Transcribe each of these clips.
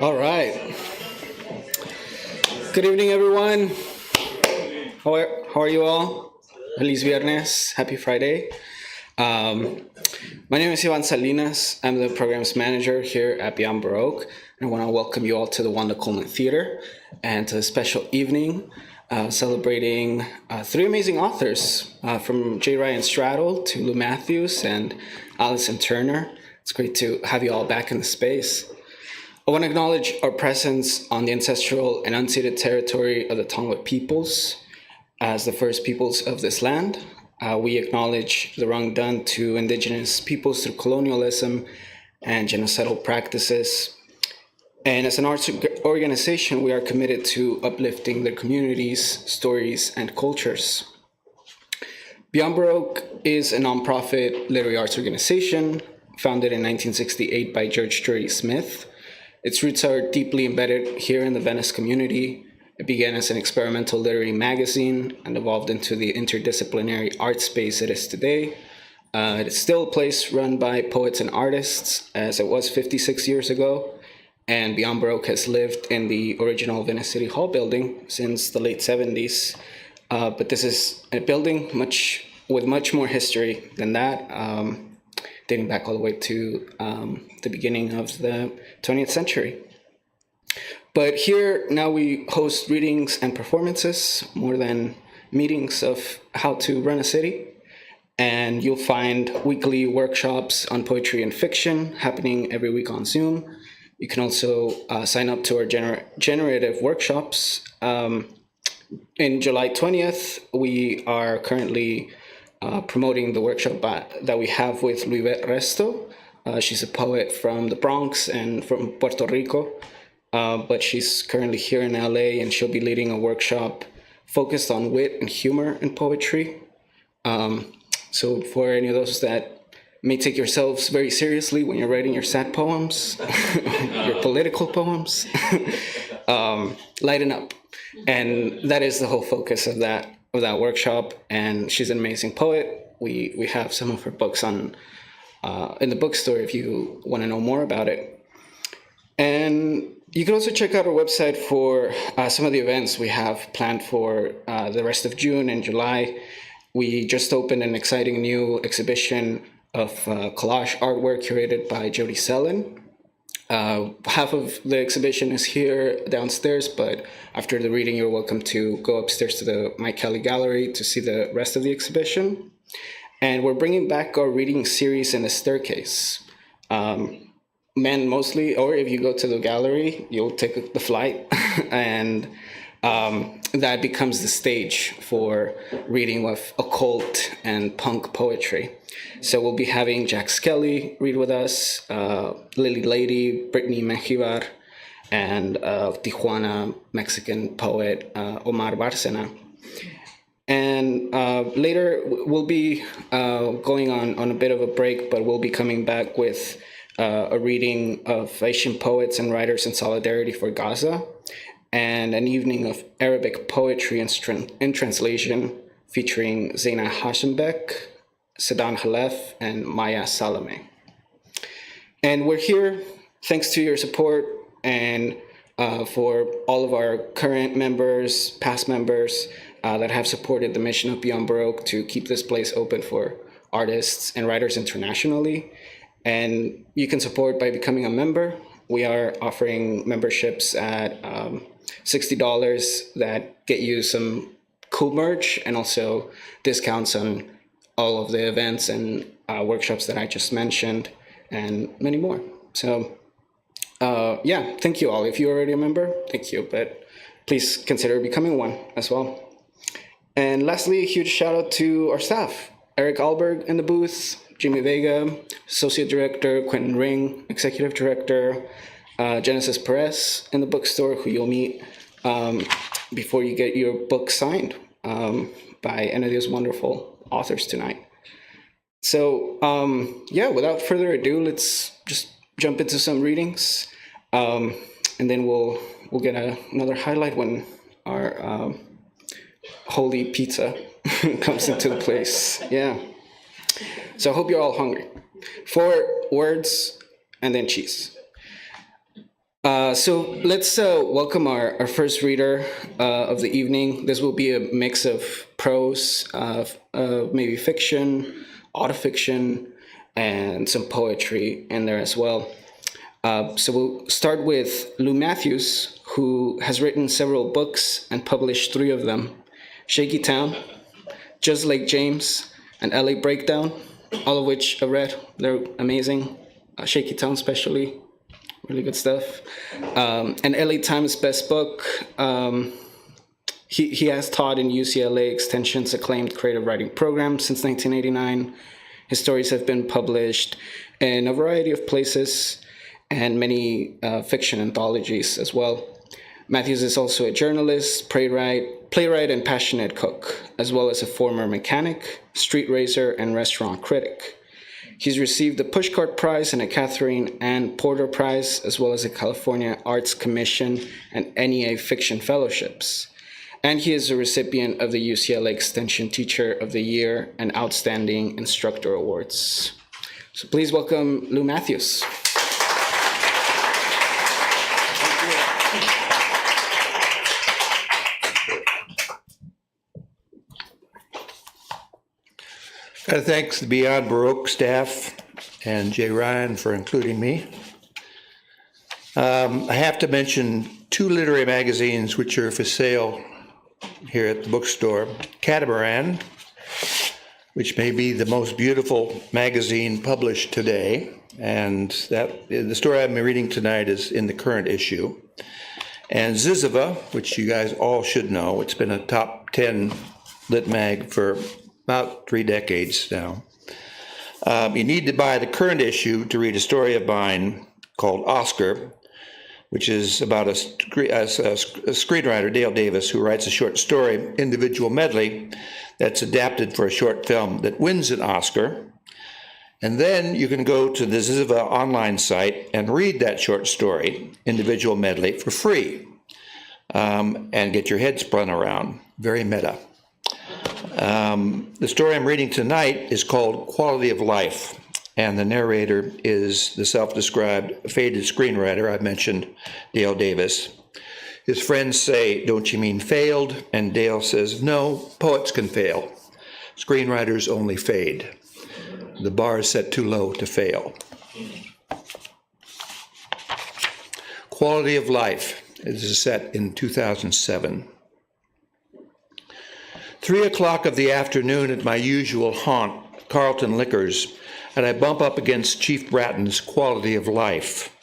All right. Good evening, everyone. How are you all? Feliz Viernes. Happy Friday. My name is Ivan Salinas. I'm the programs manager here at Beyond Baroque. And I want to welcome you all to the Wanda Coleman Theater and to a special evening celebrating three amazing authors from J. Ryan Stradal to Lou Mathews and Alison Turner. It's great to have you all back in the space. I want to acknowledge our presence on the ancestral and unceded territory of the Tonga peoples as the first peoples of this land. We acknowledge the wrong done to indigenous peoples through colonialism and genocidal practices. And as an arts organization, we are committed to uplifting their communities, stories, and cultures. Beyond Baroque is a nonprofit literary arts organization founded in 1968 by George Drury Smith. Its roots are deeply embedded here in the Venice community. It began as an experimental literary magazine and evolved into the interdisciplinary art space it is today. It is still a place run by poets and artists, as it was 56 years ago, and Beyond Baroque has lived in the original Venice City Hall building since the late 70s. But this is a building with much more history than that, dating back all the way to the beginning of the 20th century. But here now we host readings and performances more than meetings of how to run a city. And you'll find weekly workshops on poetry and fiction happening every week on Zoom. You can also sign up to our generative workshops. In July 20th, we are currently promoting the workshop that we have with Luis Resto. She's a poet from the Bronx and from Puerto Rico, but she's currently here in L.A. and she'll be leading a workshop focused on wit and humor in poetry. So for any of those that may take yourselves very seriously when you're writing your sad poems, your political poems, lighten up. And that is the whole focus of that workshop. And she's an amazing poet. We have some of her books on in the bookstore if you want to know more about it. And you can also check out our website for some of the events we have planned for the rest of June and July. We just opened an exciting new exhibition of collage artwork curated by Jody Sellen. Half of the exhibition is here downstairs, but after the reading, you're welcome to go upstairs to the Mike Kelly Gallery to see the rest of the exhibition. And we're bringing back our reading series in the staircase. Men mostly, or if you go to the gallery, you'll take the flight, and that becomes the stage for reading of occult and punk poetry. So we'll be having Jack Skelly read with us, Lily Lady, Brittany Mejibar, and Tijuana Mexican poet Omar Bárcena. And later we'll be going on a bit of a break, but we'll be coming back with a reading of Asian poets and writers in solidarity for Gaza, and an evening of Arabic poetry in translation featuring Zeina Hashembek, Sedan Halef, and Maya Salame. And we're here thanks to your support and for all of our current members, past members that have supported the mission of Beyond Baroque to keep this place open for artists and writers internationally. And you can support by becoming a member. We are offering memberships at $60 that get you some cool merch and also discounts on all of the events and workshops that I just mentioned, and many more. So yeah, thank you all. If you're already a member, thank you, but please consider becoming one as well. And lastly, a huge shout out to our staff, Eric Alberg in the booth, Jimmy Vega, Associate Director, Quentin Ring, Executive Director, Genesis Perez in the bookstore, who you'll meet before you get your book signed by any of these wonderful authors tonight. So yeah, without further ado, let's just jump into some readings, and then we'll get another highlight when our holy pizza comes into the place. Yeah. So I hope you're all hungry. 4 words and then cheese. So let's welcome our first reader of the evening. This will be a mix of prose, maybe fiction, autofiction, and some poetry in there as well. So we'll start with Lou Mathews, who has written several books and published 3 of them: Shaky Town, Just Like James, and L.A. Breakdown, all of which I read. They're amazing. Shaky Town especially, really good stuff. And L.A. Times Best Book. He has taught in UCLA Extension's acclaimed creative writing program since 1989. His stories have been published in a variety of places and many fiction anthologies as well. Mathews is also a journalist, playwright, and passionate cook, as well as a former mechanic, street racer, and restaurant critic. He's received the Pushcart Prize and a Catherine Ann Porter Prize, as well as a California Arts Commission and NEA Fiction Fellowships. And he is a recipient of the UCLA Extension Teacher of the Year and Outstanding Instructor Awards. So please welcome Lou Mathews. Thanks to Beyond Baroque staff and Jay Ryan for including me. I have to mention 2 literary magazines which are for sale here at the bookstore. Catamaran, which may be the most beautiful magazine published today, and that the story I'm reading tonight is in the current issue. And Ziziva, which you guys all should know. It's been a top 10 lit mag for about 3 decades now. You need to buy the current issue to read a story of mine called Oscar, which is about a screenwriter, Dale Davis, who writes a short story, Individual Medley, that's adapted for a short film that wins an Oscar. And then you can go to the Ziziva online site and read that short story, Individual Medley, for free, and get your head spun around. Very meta. The story I'm reading tonight is called Quality of Life, and the narrator is the self-described faded screenwriter I mentioned, Dale Davis. His friends say, "Don't you mean failed?" And Dale says, "No, poets can fail. Screenwriters only fade. The bar is set too low to fail." Quality of Life. This is set in 2007. 3 o'clock of the afternoon at my usual haunt, Carlton Liquors, and I bump up against Chief Bratton's Quality of Life.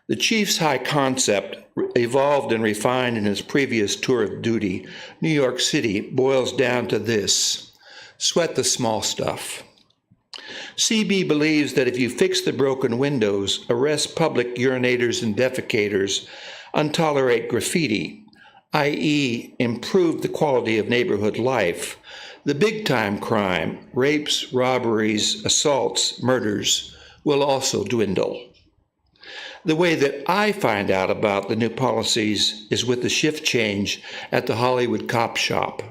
The Chief's high concept, evolved and refined in his previous tour of duty, New York City, boils down to this: sweat the small stuff. CB believes that if you fix the broken windows, arrest public urinators and defecators, untolerate graffiti, i.e., improve the quality of neighborhood life, the big-time crime, rapes, robberies, assaults, murders, will also dwindle. The way that I find out about the new policies is with the shift change at the Hollywood cop shop.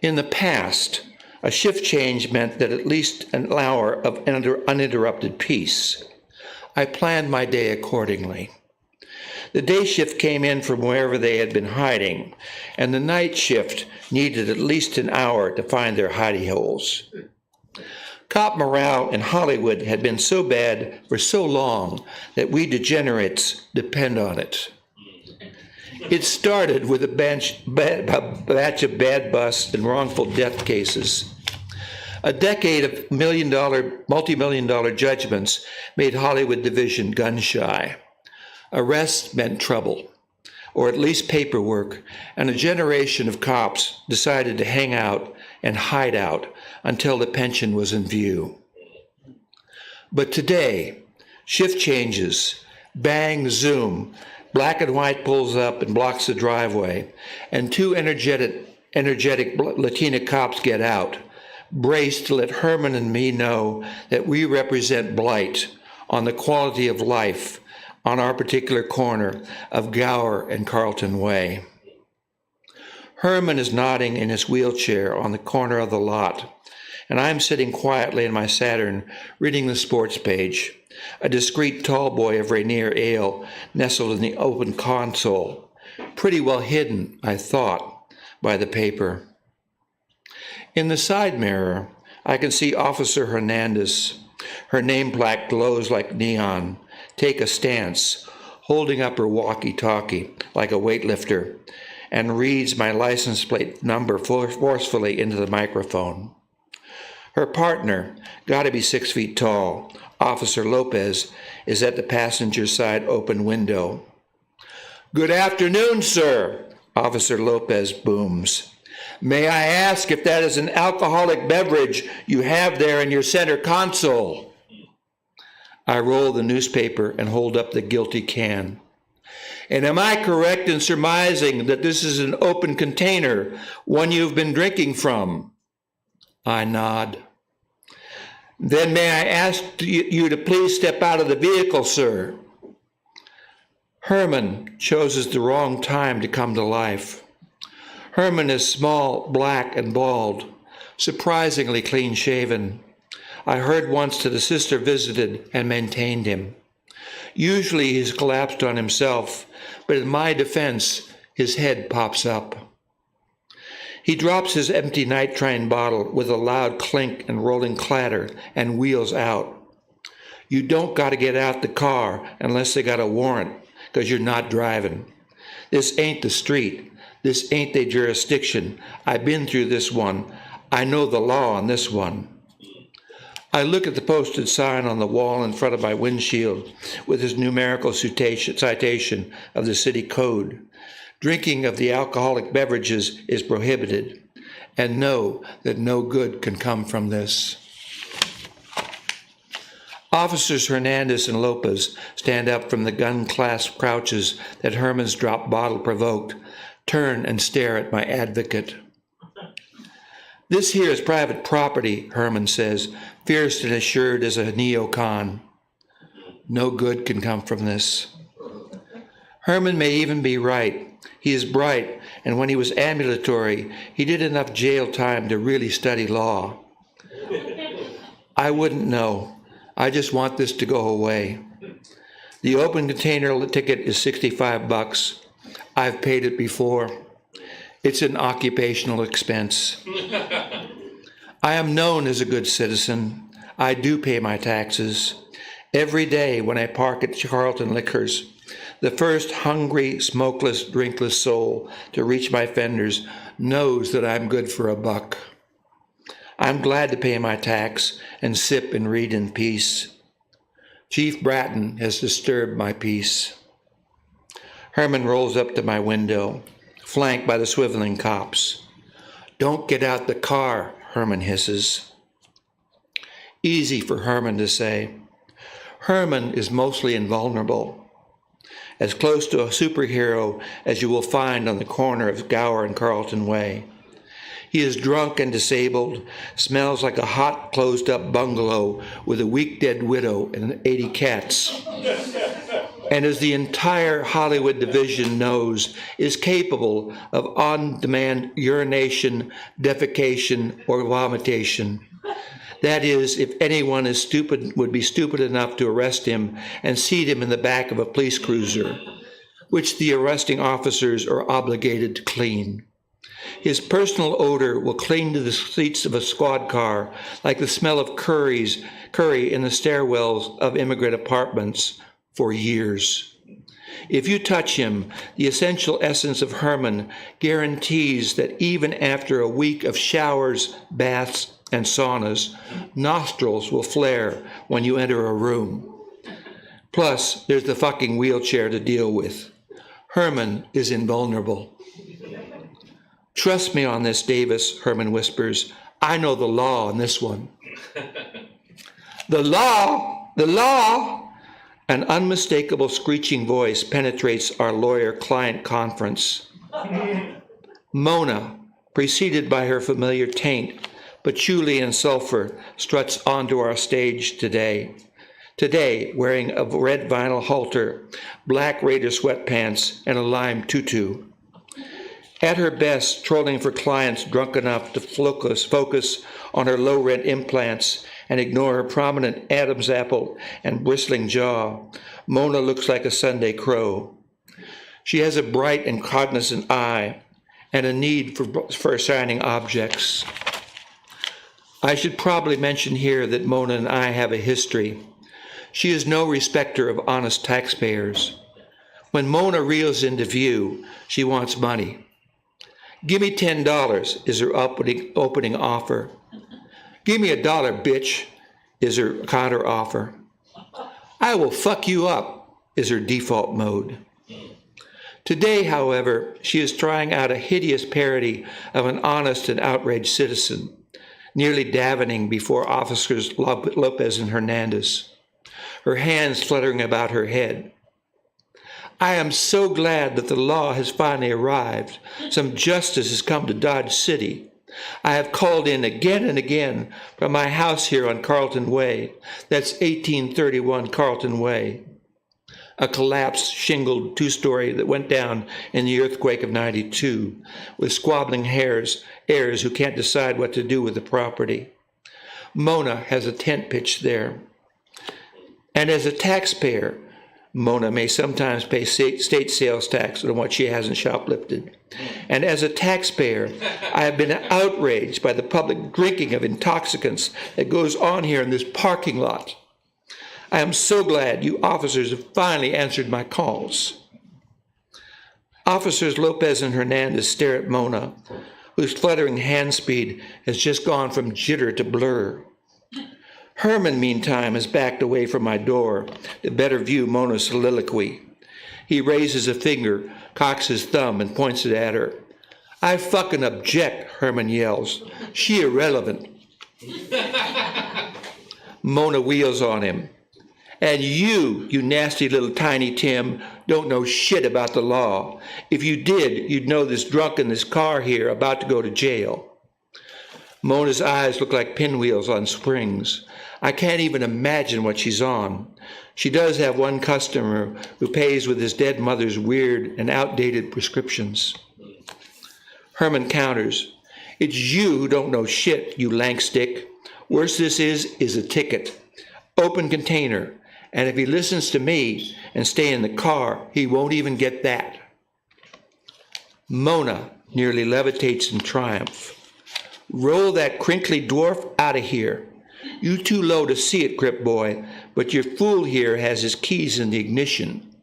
In the past, a shift change meant that at least an hour of uninterrupted peace. I planned my day accordingly. The day shift came in from wherever they had been hiding, and the night shift needed at least an hour to find their hidey holes. Cop morale in Hollywood had been so bad for so long that we degenerates depend on it. It started with a batch of bad busts and wrongful death cases. A decade of multi-million-dollar judgments made Hollywood division gun-shy. Arrests meant trouble, or at least paperwork, and a generation of cops decided to hang out and hide out until the pension was in view. But today, shift changes, bang, zoom, black and white pulls up and blocks the driveway, and two energetic Latina cops get out, braced to let Herman and me know that we represent blight on the quality of life on our particular corner of Gower and Carlton Way. Herman is nodding in his wheelchair on the corner of the lot, and I'm sitting quietly in my Saturn reading the sports page, a discreet tall boy of Rainier Ale nestled in the open console, pretty well hidden, I thought, by the paper. In the side mirror, I can see Officer Hernandez. Her name plaque glows like neon. Take a stance, holding up her walkie-talkie like a weightlifter, and reads my license plate number forcefully into the microphone. Her partner, gotta be 6 feet tall, Officer Lopez, is at the passenger side open window. "Good afternoon, sir," Officer Lopez booms. "May I ask if that is an alcoholic beverage you have there in your center console?" I roll the newspaper and hold up the guilty can. "And am I correct in surmising that this is an open container, one you've been drinking from?" I nod. "Then may I ask you to please step out of the vehicle, sir?" Herman chooses the wrong time to come to life. Herman is small, black, and bald, surprisingly clean-shaven. I heard once that a sister visited and maintained him. Usually he's collapsed on himself, but in my defense, his head pops up. He drops his empty night train bottle with a loud clink and rolling clatter and wheels out. You don't got to get out the car unless they got a warrant, because you're not driving. This ain't the street. This ain't the jurisdiction. I've been through this one. I know the law on this one. I look at the posted sign on the wall in front of my windshield with his numerical citation of the city code. Drinking of the alcoholic beverages is prohibited, and know that no good can come from this. Officers Hernandez and Lopez stand up from the gun-clasped crouches that Herman's dropped bottle provoked, turn and stare at my advocate. "This here is private property," Herman says, fierce and assured as a neocon. No good can come from this. Herman may even be right. He is bright, and when he was ambulatory, he did enough jail time to really study law. I wouldn't know. I just want this to go away. The open container ticket is $65. I've paid it before. It's an occupational expense. I am known as a good citizen. I do pay my taxes. Every day when I park at Carlton Liquors, The first hungry, smokeless, drinkless soul to reach my fenders knows that I'm good for $1. I'm glad to pay my tax and sip and read in peace. Chief Bratton has disturbed my peace. Herman rolls up to my window, flanked by the swiveling cops. Don't get out the car, Herman hisses. Easy for Herman to say. Herman is mostly invulnerable, as close to a superhero as you will find on the corner of Gower and Carlton Way. He is drunk and disabled, smells like a hot, closed-up bungalow with a weak dead widow and 80 cats. And as the entire Hollywood division knows, is capable of on-demand urination, defecation, or vomitation. That is, if anyone would be stupid enough to arrest him and seat him in the back of a police cruiser, which the arresting officers are obligated to clean. His personal odor will cling to the seats of a squad car like the smell of curry in the stairwells of immigrant apartments for years. If you touch him, the essential essence of Herman guarantees that even after a week of showers, baths, and saunas, nostrils will flare when you enter a room. Plus, there's the fucking wheelchair to deal with. Herman is invulnerable. Trust me on this, Davis, Herman whispers. I know the law on this one. The law! The law! An unmistakable screeching voice penetrates our lawyer-client conference. Mona, preceded by her familiar taint, patchouli and sulfur, struts onto our stage today. Today, wearing a red vinyl halter, black Raider sweatpants, and a lime tutu. At her best, trolling for clients drunk enough to focus on her low-rent implants and ignore her prominent Adam's apple and bristling jaw, Mona looks like a Sunday crow. She has a bright and cognizant eye and a need for shining objects. I should probably mention here that Mona and I have a history. She is no respecter of honest taxpayers. When Mona reels into view, she wants money. Give me $10 is her opening offer. Give me $1, bitch, is her counter offer. I will fuck you up is her default mode. Today, however, she is trying out a hideous parody of an honest and outraged citizen, nearly davening before officers Lopez and Hernandez, her hands fluttering about her head. I am so glad that the law has finally arrived. Some justice has come to Dodge City. I have called in again and again from my house here on Carlton Way. That's 1831 Carlton Way. A collapsed, shingled two-story that went down in the earthquake of '92, with squabbling heirs who can't decide what to do with the property. Mona has a tent pitched there. And as a taxpayer, Mona may sometimes pay state sales tax on what she hasn't shoplifted. And as a taxpayer, I have been outraged by the public drinking of intoxicants that goes on here in this parking lot. I am so glad you officers have finally answered my calls. Officers Lopez and Hernandez stare at Mona, whose fluttering hand speed has just gone from jitter to blur. Herman, meantime, has backed away from my door to better view Mona's soliloquy. He raises a finger, cocks his thumb, and points it at her. I fucking object, Herman yells. She irrelevant. Mona wheels on him. And you nasty little tiny Tim, don't know shit about the law. If you did, you'd know this drunk in this car here about to go to jail. Mona's eyes look like pinwheels on springs. I can't even imagine what she's on. She does have one customer who pays with his dead mother's weird and outdated prescriptions. Herman counters. It's you who don't know shit, you lank stick. Worst this is a ticket. Open container. And if he listens to me and stay in the car, he won't even get that. Mona nearly levitates in triumph. Roll that crinkly dwarf out of here. You too low to see it, Crip boy, but your fool here has his keys in the ignition.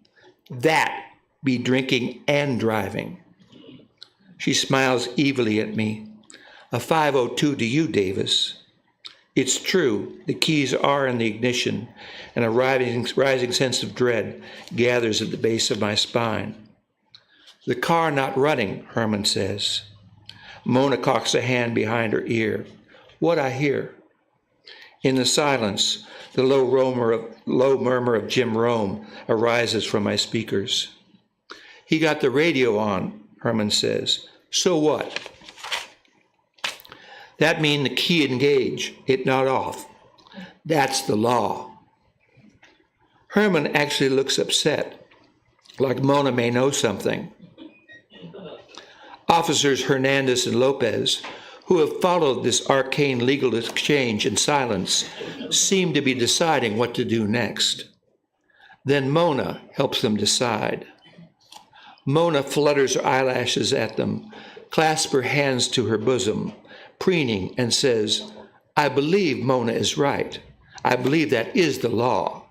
That be drinking and driving. She smiles evilly at me. A 502 to you, Davis. It's true, the keys are in the ignition, and a rising sense of dread gathers at the base of my spine. The car not running, Herman says. Mona cocks a hand behind her ear. What I hear? In the silence, the low murmur of Jim Rome arises from my speakers. He got the radio on, Herman says. So what? That mean the key engage, it not off. That's the law. Herman actually looks upset, like Mona may know something. Officers Hernandez and Lopez, who have followed this arcane legal exchange in silence, seem to be deciding what to do next. Then Mona helps them decide. Mona flutters her eyelashes at them, clasps her hands to her bosom, preening, and says, I believe Mona is right. I believe that is the law.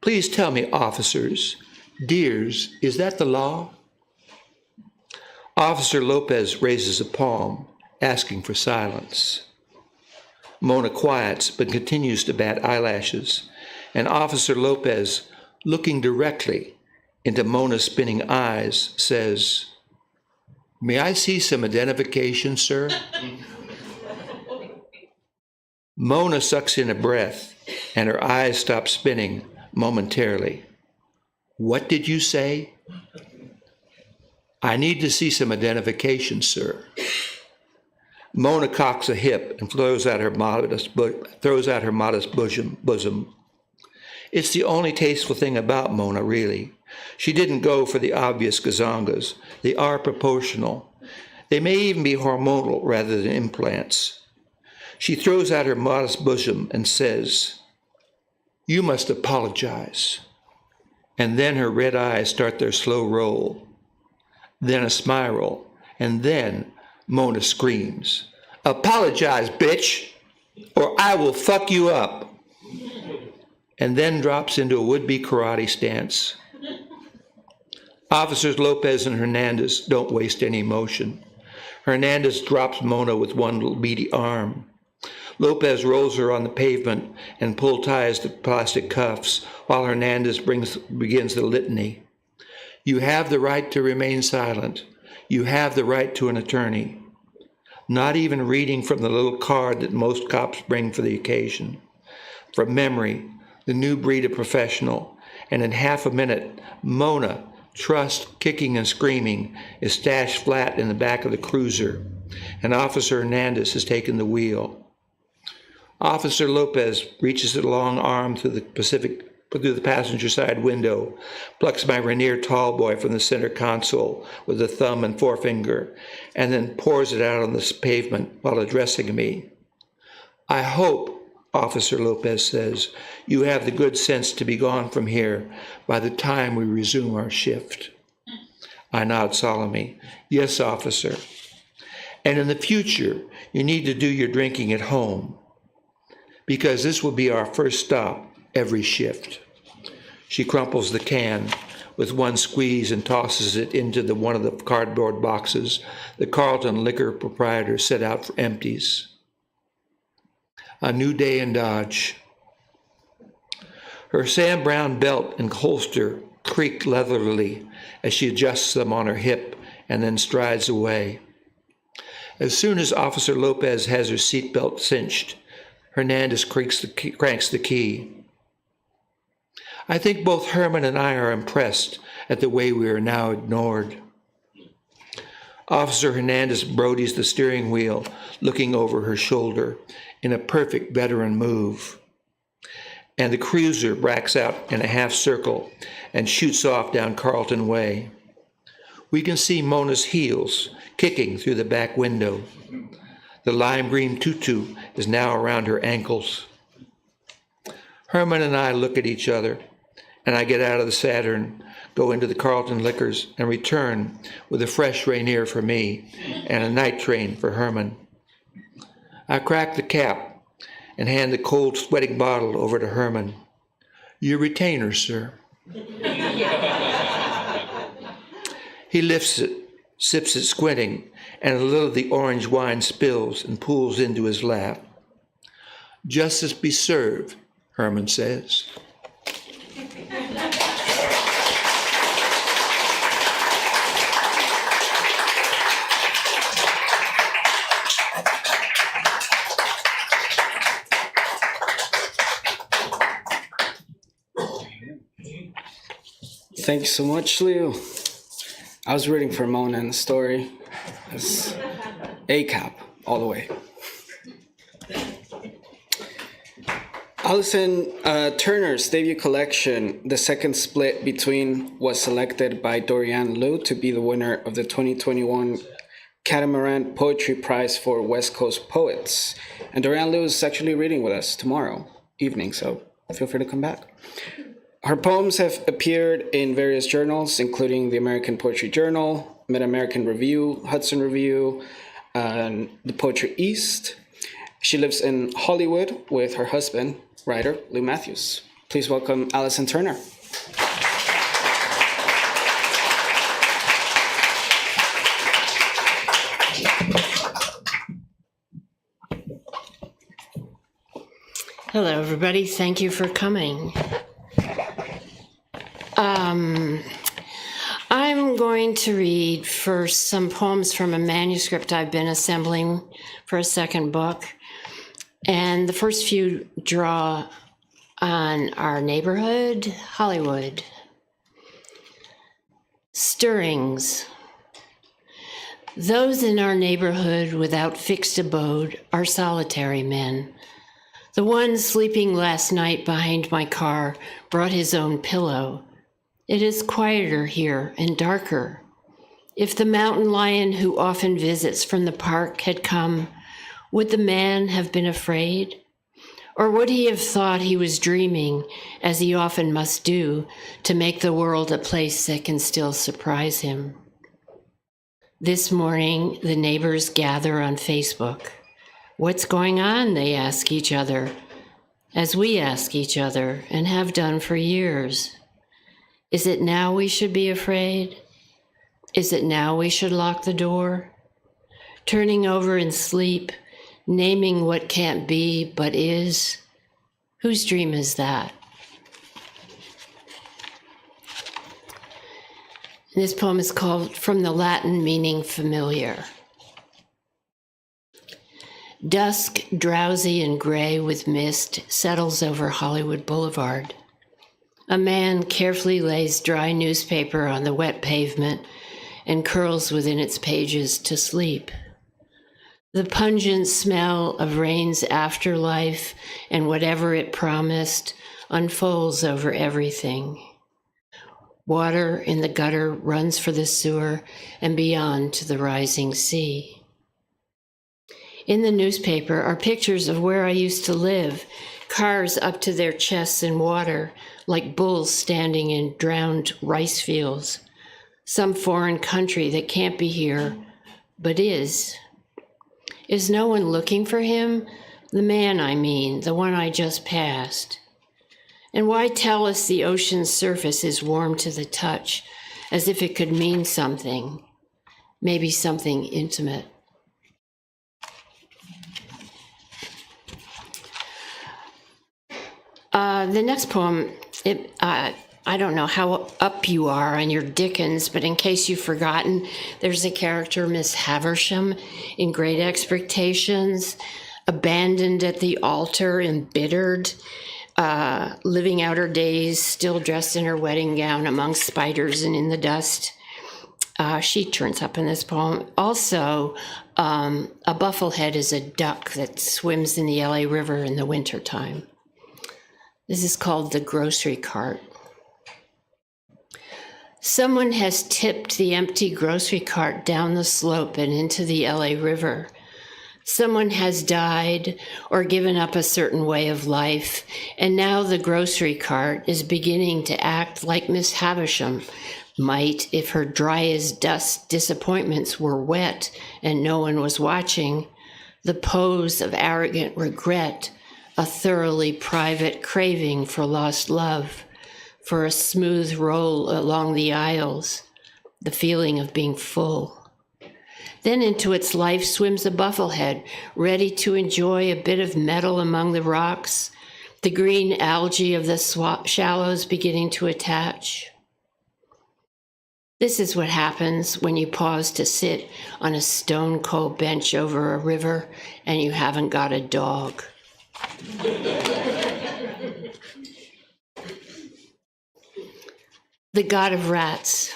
Please tell me, officers, dears, is that the law? Officer Lopez raises a palm, asking for silence. Mona quiets, but continues to bat eyelashes, and Officer Lopez, looking directly into Mona's spinning eyes, says, May I see some identification, sir? Mona sucks in a breath, and her eyes stop spinning momentarily. What did you say? I need to see some identification, sir. Mona cocks a hip and throws out her modest bosom. It's the only tasteful thing about Mona, really. She didn't go for the obvious gazongas. They are proportional. They may even be hormonal rather than implants. She throws out her modest bosom and says, You must apologize. And then her red eyes start their slow roll. Then a spiral, and then Mona screams, Apologize, bitch, or I will fuck you up. And then drops into a would-be karate stance. Officers Lopez and Hernandez don't waste any motion. Hernandez drops Mona with one little beady arm. Lopez rolls her on the pavement and ties the plastic cuffs while Hernandez begins the litany. You have the right to remain silent. You have the right to an attorney. Not even reading from the little card that most cops bring for the occasion. From memory, the new breed of professional, and in half a minute, Mona, trussed, kicking and screaming, is stashed flat in the back of the cruiser, and Officer Hernandez has taken the wheel. Officer Lopez reaches a long arm through the passenger side window, plucks my Rainier tallboy from the center console with a thumb and forefinger, and then pours it out on the pavement while addressing me. I hope, Officer Lopez says, you have the good sense to be gone from here by the time we resume our shift. I nod solemnly. Yes, officer. And in the future, you need to do your drinking at home, because this will be our first stop every shift. She crumples the can with one squeeze and tosses it into one of the cardboard boxes the Carlton liquor proprietor set out for empties. A new day in Dodge. Her Sam Brown belt and holster creak leatherily as she adjusts them on her hip and then strides away. As soon as Officer Lopez has her seatbelt cinched, Hernandez cranks the key. I think both Herman and I are impressed at the way we are now ignored. Officer Hernandez brodies the steering wheel, looking over her shoulder in a perfect veteran move. And the cruiser bracks out in a half circle and shoots off down Carlton Way. We can see Mona's heels kicking through the back window. The lime green tutu is now around her ankles. Herman and I look at each other, and I get out of the Saturn, go into the Carlton Liquors, and return with a fresh Rainier for me and a night train for Herman. I crack the cap and hand the cold, sweating bottle over to Herman. Your retainer, sir. He lifts it, sips it squinting, and a little of the orange wine spills and pools into his lap. Justice be served, Herman says. Thank you so much, Lou. I was rooting for Mona in the story. It's A-cap all the way. Alison Turner's debut collection, The Second Split Between, was selected by Dorianne Lou to be the winner of the 2021 Catamaran Poetry Prize for West Coast Poets. And Dorianne Lou is actually reading with us tomorrow evening, so feel free to come back. Her poems have appeared in various journals, including the American Poetry Journal, Mid-American Review, Hudson Review, and the Poetry East. She lives in Hollywood with her husband, writer Lou Mathews. Please welcome Alison Turner. Hello, everybody. Thank you for coming. I'm going to read first some poems from a manuscript I've been assembling for a second book. And the first few draw on our neighborhood, Hollywood. Stirrings. Those in our neighborhood without fixed abode are solitary men. The one sleeping last night behind my car brought his own pillow. It is quieter here and darker. If the mountain lion who often visits from the park had come, would the man have been afraid? Or would he have thought he was dreaming, as he often must do, to make the world a place that can still surprise him? This morning, the neighbors gather on Facebook. What's going on, they ask each other, as we ask each other and have done for years. Is it now we should be afraid? Is it now we should lock the door? Turning over in sleep, naming what can't be but is. Whose dream is that? This poem is called From the Latin Meaning Familiar. Dusk, drowsy and gray with mist, settles over Hollywood Boulevard. A man carefully lays dry newspaper on the wet pavement and curls within its pages to sleep. The pungent smell of rain's afterlife and whatever it promised unfolds over everything. Water in the gutter runs for the sewer and beyond to the rising sea. In the newspaper are pictures of where I used to live, cars up to their chests in water, like bulls standing in drowned rice fields. Some foreign country that can't be here, but is. Is no one looking for him? The man, I mean, the one I just passed. And why tell us the ocean's surface is warm to the touch, as if it could mean something, maybe something intimate? The next poem, I don't know how up you are on your Dickens, but in case you've forgotten, there's a character, Miss Havisham, in Great Expectations, abandoned at the altar, embittered, living out her days, still dressed in her wedding gown among spiders and in the dust. She turns up in this poem. Also, a bufflehead is a duck that swims in the L.A. River in the wintertime. This is called The Grocery Cart. Someone has tipped the empty grocery cart down the slope and into the LA River. Someone has died or given up a certain way of life, and now the grocery cart is beginning to act like Miss Havisham might if her dry as dust disappointments were wet and no one was watching. The pose of arrogant regret, a thoroughly private craving for lost love, for a smooth roll along the aisles, the feeling of being full. Then into its life swims a bufflehead, ready to enjoy a bit of metal among the rocks, the green algae of the shallows beginning to attach. This is what happens when you pause to sit on a stone-cold bench over a river and you haven't got a dog. The god of rats.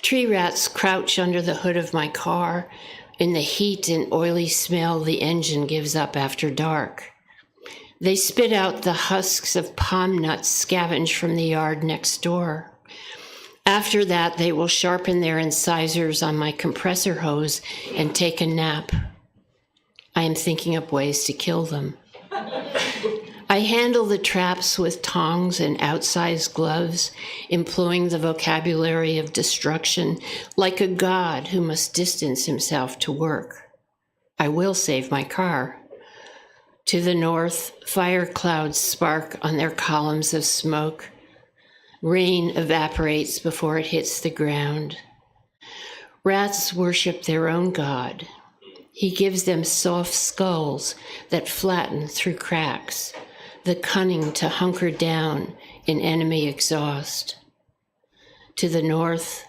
Tree rats crouch under the hood of my car in the heat and oily smell the engine gives up after dark. They spit out the husks of palm nuts scavenged from the yard next door. After that, they will sharpen their incisors on my compressor hose and take a nap. I am thinking up ways to kill them. I handle the traps with tongs and outsized gloves, employing the vocabulary of destruction like a god who must distance himself to work. I will save my car. To the north, fire clouds spark on their columns of smoke. Rain evaporates before it hits the ground. Rats worship their own god. He gives them soft skulls that flatten through cracks, the cunning to hunker down in enemy exhaust. To the north,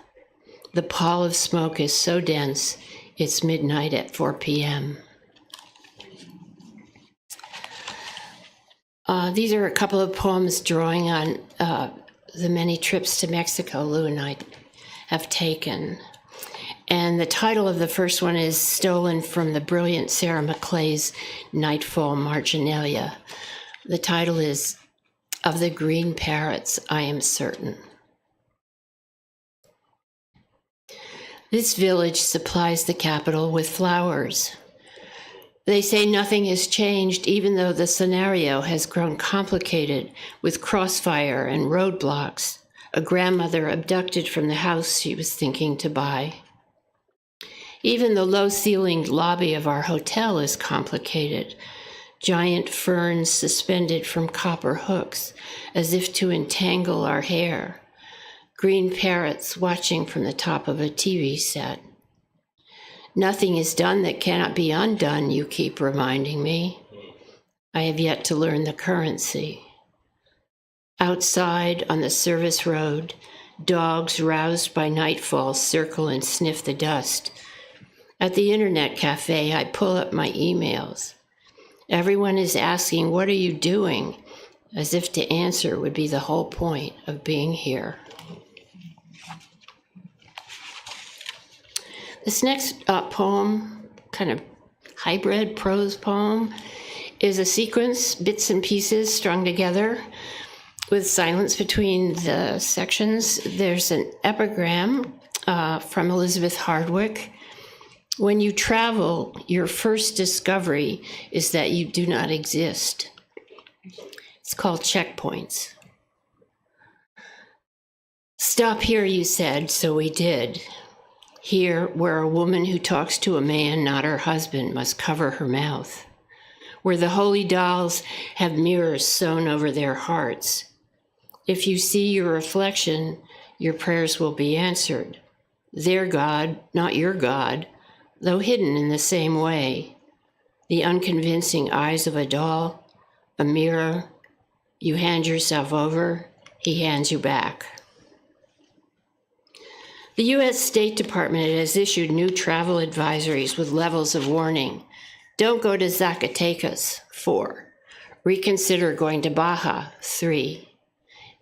the pall of smoke is so dense, it's midnight at 4 p.m. These are a couple of poems drawing on the many trips to Mexico Lou and I have taken. And the title of the first one is stolen from the brilliant Sarah McClay's Nightfall Marginalia. The title is Of the Green Parrots, I Am Certain. This village supplies the capital with flowers. They say nothing has changed, even though the scenario has grown complicated with crossfire and roadblocks, a grandmother abducted from the house she was thinking to buy. Even the low-ceilinged lobby of our hotel is complicated. Giant ferns suspended from copper hooks, as if to entangle our hair. Green parrots watching from the top of a TV set. Nothing is done that cannot be undone, you keep reminding me. I have yet to learn the currency. Outside on the service road, dogs roused by nightfall circle and sniff the dust. At the internet cafe, I pull up my emails. Everyone is asking, what are you doing? As if to answer would be the whole point of being here. This next poem, kind of hybrid prose poem, is a sequence, bits and pieces strung together with silence between the sections. There's an epigram from Elizabeth Hardwick. When you travel, your first discovery is that you do not exist. It's called Checkpoints. Stop here, you said, so we did. Here, where a woman who talks to a man, not her husband, must cover her mouth. Where the holy dolls have mirrors sewn over their hearts. If you see your reflection, your prayers will be answered. Their God, not your God, though hidden in the same way. The unconvincing eyes of a doll, a mirror. You hand yourself over, he hands you back. The U.S. State Department has issued new travel advisories with levels of warning. Don't go to Zacatecas, 4. Reconsider going to Baja, 3.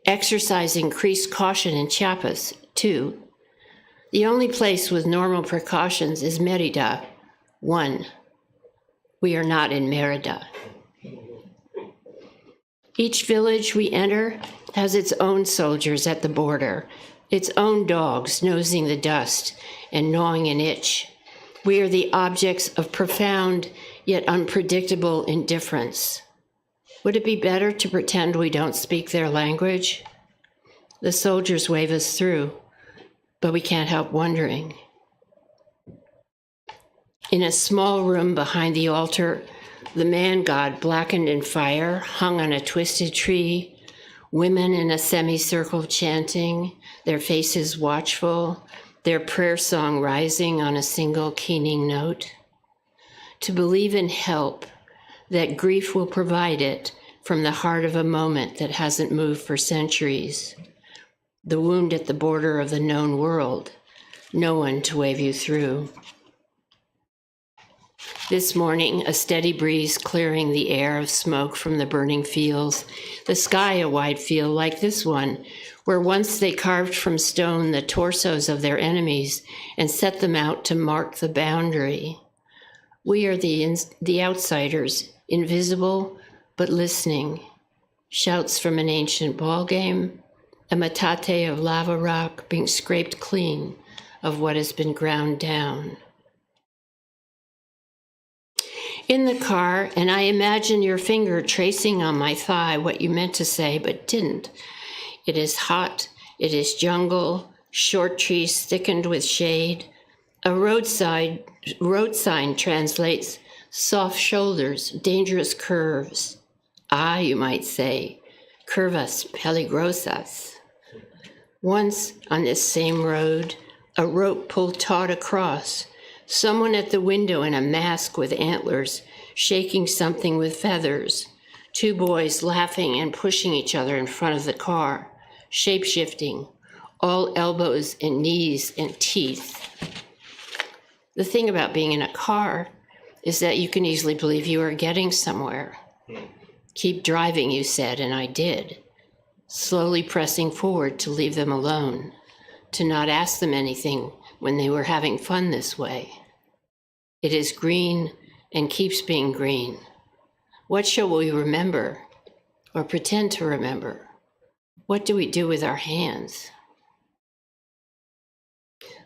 Exercise increased caution in Chiapas, 2. The only place with normal precautions is Merida, 1. We are not in Merida. Each village we enter has its own soldiers at the border, its own dogs nosing the dust and gnawing an itch. We are the objects of profound yet unpredictable indifference. Would it be better to pretend we don't speak their language? The soldiers wave us through, but we can't help wondering. In a small room behind the altar, the man god blackened in fire hung on a twisted tree, Women in a semicircle chanting, their faces watchful, their prayer song rising on a single keening note. To believe in help, that grief will provide it from the heart of a moment that hasn't moved for centuries. The wound at the border of the known world, no one to wave you through. This morning, a steady breeze clearing the air of smoke from the burning fields, the sky a wide field like this one, where once they carved from stone the torsos of their enemies and set them out to mark the boundary. We are the outsiders, invisible but listening. Shouts from an ancient ball game, a metate of lava rock being scraped clean of what has been ground down. In the car, and I imagine your finger tracing on my thigh what you meant to say but didn't. It is hot, it is jungle, short trees thickened with shade. A road sign translates soft shoulders, dangerous curves. Ah, you might say, curvas peligrosas. Once on this same road, a rope pulled taut across, someone at the window in a mask with antlers, shaking something with feathers. Two boys laughing and pushing each other in front of the car, shape-shifting, all elbows and knees and teeth. The thing about being in a car is that you can easily believe you are getting somewhere. Keep driving, you said, and I did, slowly pressing forward to leave them alone, to not ask them anything when they were having fun this way. It is green and keeps being green. What shall we remember or pretend to remember? What do we do with our hands?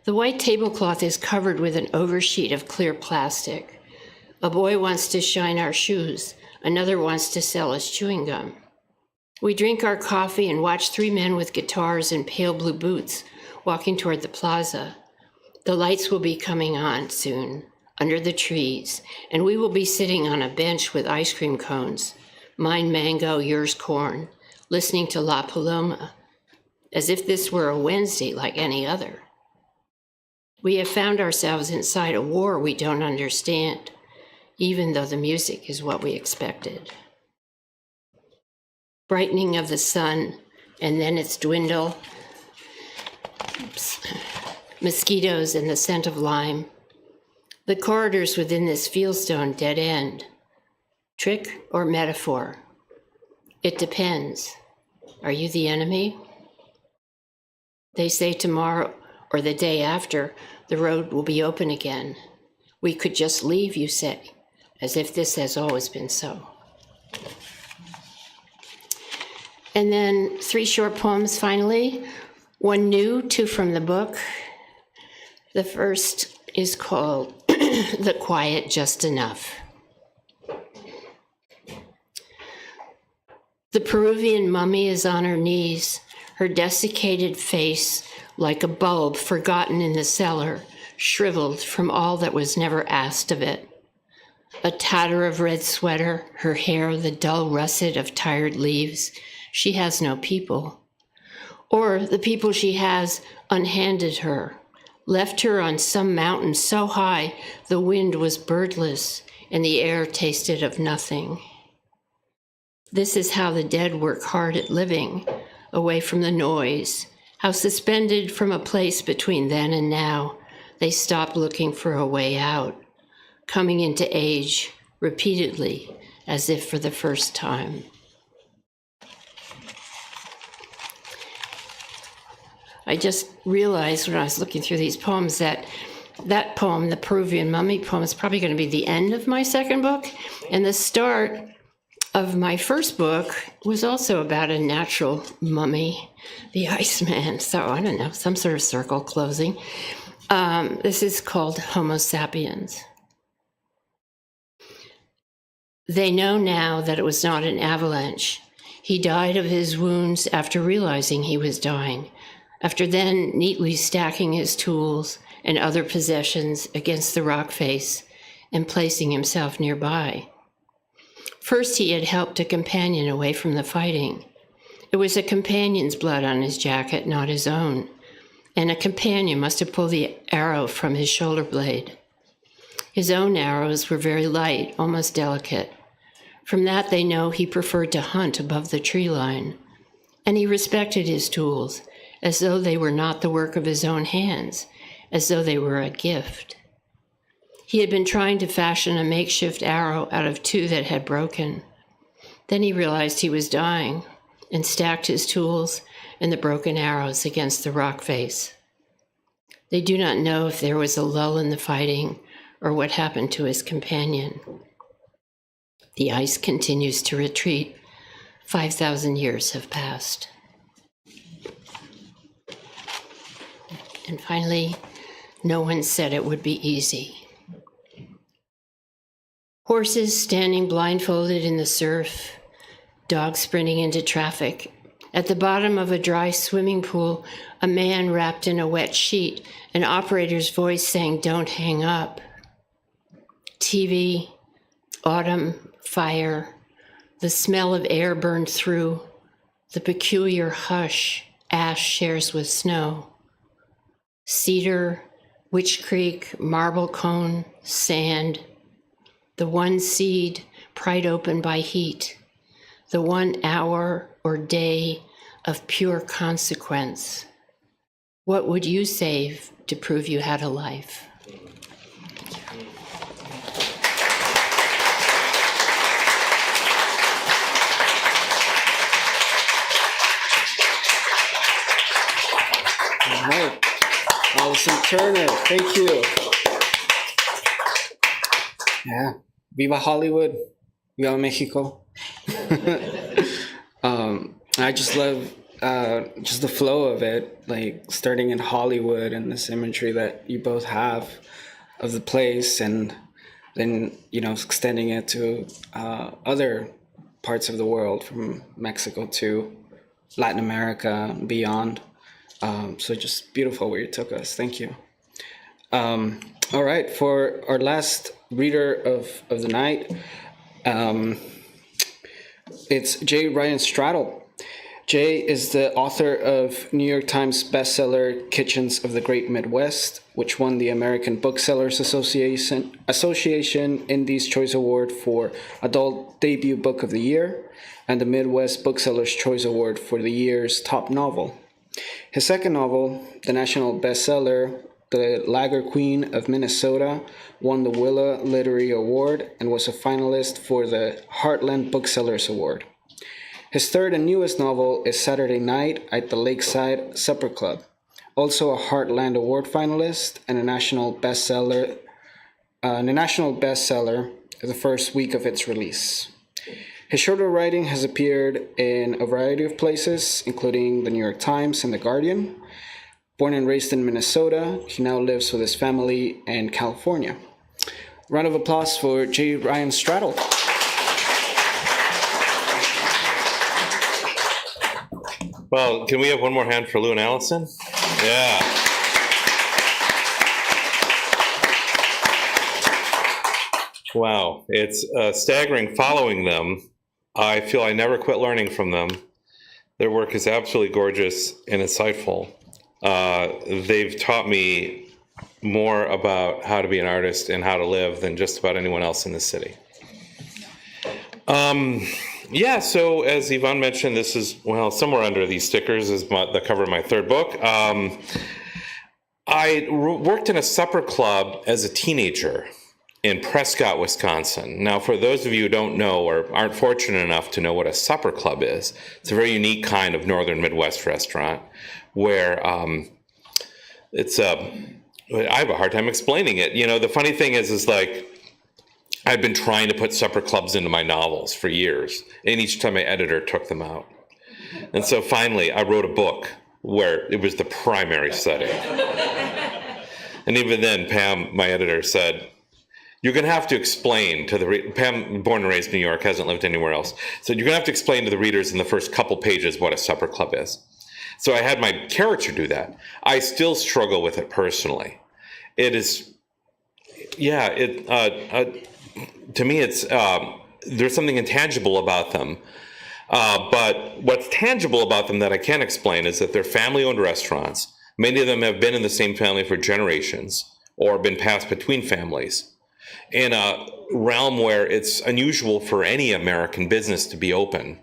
The white tablecloth is covered with an oversheet of clear plastic. A boy wants to shine our shoes. Another wants to sell us chewing gum. We drink our coffee and watch three men with guitars and pale blue boots walking toward the plaza. The lights will be coming on soon, under the trees, and we will be sitting on a bench with ice cream cones, mine mango, yours corn, listening to La Paloma, as if this were a Wednesday like any other. We have found ourselves inside a war we don't understand, even though the music is what we expected. Brightening of the sun, and then its dwindle. Mosquitoes and the scent of lime. The corridors within this fieldstone dead end. Trick or metaphor? It depends. Are you the enemy? They say tomorrow or the day after, the road will be open again. We could just leave, you say, as if this has always been so. And then 3 short poems finally. 1 new, 2 from the book. The first is called The Quiet Just Enough. The Peruvian mummy is on her knees, her desiccated face like a bulb forgotten in the cellar, shriveled from all that was never asked of it. A tatter of red sweater, her hair the dull russet of tired leaves. She has no people. Or the people she has unhanded her, left her on some mountain so high the wind was birdless and the air tasted of nothing. This is how the dead work hard at living, away from the noise, how suspended from a place between then and now, they stop looking for a way out, coming into age repeatedly as if for the first time. I just realized when I was looking through these poems that poem, the Peruvian mummy poem, is probably going to be the end of my second book. And the start of my first book was also about a natural mummy, the Iceman. So I don't know, some sort of circle closing. This is called Homo sapiens. They know now that it was not an avalanche. He died of his wounds after realizing he was dying, after then neatly stacking his tools and other possessions against the rock face and placing himself nearby. First, he had helped a companion away from the fighting, It was a companion's blood on his jacket, not his own, and a companion must have pulled the arrow from his shoulder blade. His own arrows were very light, almost delicate. From that, they know he preferred to hunt above the tree line, and he respected his tools, as though they were not the work of his own hands, as though they were a gift. He had been trying to fashion a makeshift arrow out of two that had broken. Then he realized he was dying and stacked his tools and the broken arrows against the rock face. They do not know if there was a lull in the fighting or what happened to his companion. The ice continues to retreat. 5,000 years have passed. And finally, no one said it would be easy. Horses standing blindfolded in the surf, dogs sprinting into traffic. At the bottom of a dry swimming pool, a man wrapped in a wet sheet, an operator's voice saying, "Don't hang up." TV, autumn, fire, the smell of air burned through, the peculiar hush ash shares with snow. Cedar, Witch Creek, marble cone, sand, the one seed pried open by heat, the 1 hour or day of pure consequence. What would you save to prove you had a life? All right. Alison Turner, thank you. Yeah. Viva Hollywood. Viva Mexico. I just love just the flow of it, like starting in Hollywood and this imagery that you both have of the place, and then, extending it to other parts of the world, from Mexico to Latin America and beyond. So just beautiful where you took us. Thank you. All right, for our last reader of the night, it's J. Ryan Stradal. Jay is the author of New York Times bestseller Kitchens of the Great Midwest, which won the American Booksellers Association Indies Choice Award for Adult Debut Book of the Year, and the Midwest Booksellers Choice Award for the year's top novel. His second novel, the national bestseller The Lager Queen of Minnesota, won the Willa Literary Award and was a finalist for the Heartland Booksellers Award. His third and newest novel is Saturday Night at the Lakeside Supper Club, also a Heartland Award finalist and a national bestseller the first week of its release. His shorter writing has appeared in a variety of places, including the New York Times and The Guardian. Born and raised in Minnesota, he now lives with his family in California. Round of applause for J. Ryan Stradal. Well, can we have one more hand for Lou and Alison? Yeah. Wow, it's staggering following them. I feel I never quit learning from them. Their work is absolutely gorgeous and insightful. They've taught me more about how to be an artist and how to live than just about anyone else in the city. Yeah, so as Yvonne mentioned, this is, somewhere under these stickers is the cover of my third book. I worked in a supper club as a teenager in Prescott, Wisconsin. Now, for those of you who don't know or aren't fortunate enough to know what a supper club is, it's a very unique kind of northern Midwest restaurant where I have a hard time explaining it. The funny thing is like, I've been trying to put supper clubs into my novels for years, and each time my editor took them out. And so finally, I wrote a book where it was the primary setting. And even then, Pam, my editor, said, "You're going to have to explain to the Pam, born and raised in New York, hasn't lived anywhere else. So you're going to have to explain to the readers in the first couple pages what a supper club is." So I had my character do that. I still struggle with it personally. It is, to me, it's there's something intangible about them. But what's tangible about them that I can't explain is that they're family-owned restaurants. Many of them have been in the same family for generations or been passed between families in a realm where it's unusual for any American business to be open,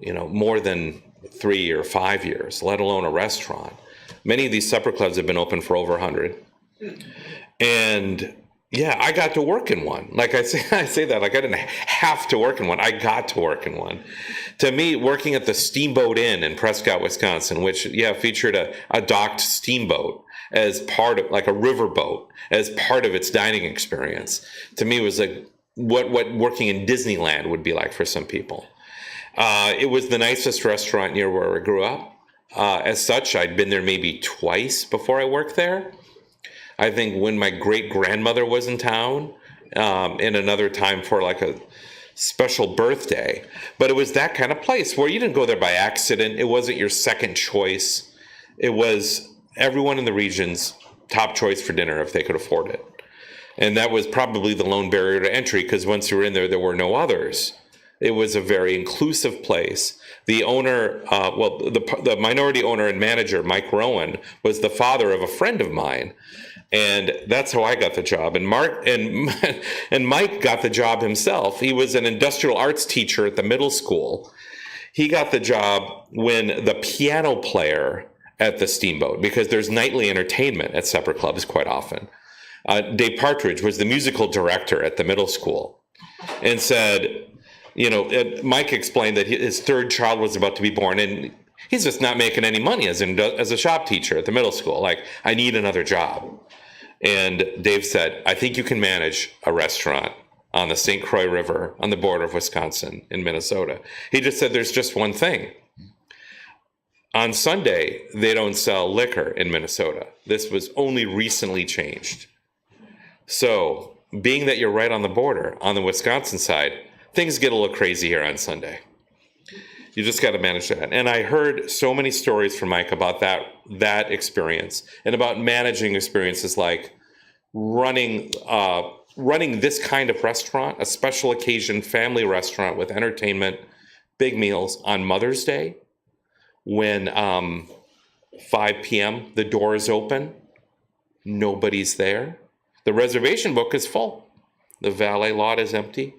more than 3 or 5 years, let alone a restaurant. Many of these supper clubs have been open for over 100. And yeah, I got to work in one. Like I say that like I didn't have to work in one. I got to work in one. To me, working at the Steamboat Inn in Prescott, Wisconsin, which featured a docked steamboat as part of, like a riverboat, as part of its dining experience, to me was like what working in Disneyland would be like for some people. It was the nicest restaurant near where I grew up. As such, I'd been there maybe twice before I worked there. I think when my great-grandmother was in town, and another time for like a special birthday. But it was that kind of place where you didn't go there by accident. It wasn't your second choice. It was everyone in the region's top choice for dinner if they could afford it. And that was probably the lone barrier to entry, because once you were in there, there were no others. It was a very inclusive place. The owner, the minority owner and manager, Mike Rowan, was the father of a friend of mine. And that's how I got the job. And Mike got the job himself. He was an industrial arts teacher at the middle school. He got the job when the piano player at the Steamboat, because there's nightly entertainment at supper clubs quite often. Dave Partridge was the musical director at the middle school, and said, Mike explained that his third child was about to be born, and he's just not making any money as a shop teacher at the middle school. Like, I need another job. And Dave said, I think you can manage a restaurant on the St. Croix River on the border of Wisconsin and Minnesota. He just said, there's just one thing. On Sunday, they don't sell liquor in Minnesota. This was only recently changed. So, being that you're right on the border, on the Wisconsin side, things get a little crazy here on Sunday. You just got to manage that. And I heard so many stories from Mike about that experience, and about managing experiences like running this kind of restaurant, a special occasion family restaurant with entertainment, big meals on Mother's Day, when 5 p.m. the door is open, nobody's there. The reservation book is full. The valet lot is empty.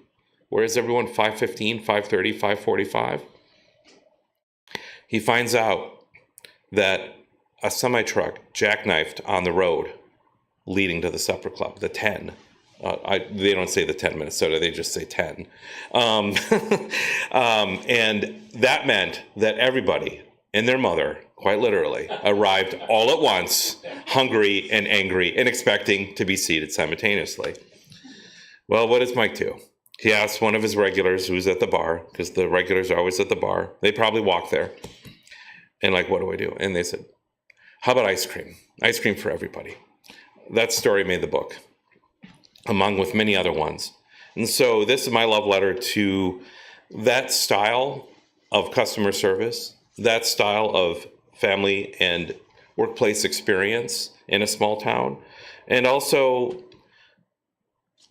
Where is everyone? 5:15, 5:30, 5:45. He finds out that a semi-truck jackknifed on the road leading to the supper club, the 10. They don't say the 10 Minnesota, they just say 10. And that meant that everybody and their mother, quite literally, arrived all at once, hungry and angry and expecting to be seated simultaneously. Well, what does Mike do? He asked one of his regulars who's at the bar, because the regulars are always at the bar. They probably walk there. And like, what do I do? And they said, how about ice cream? Ice cream for everybody. That story made the book, along with many other ones. And so this is my love letter to that style of customer service, that style of family and workplace experience in a small town. And also,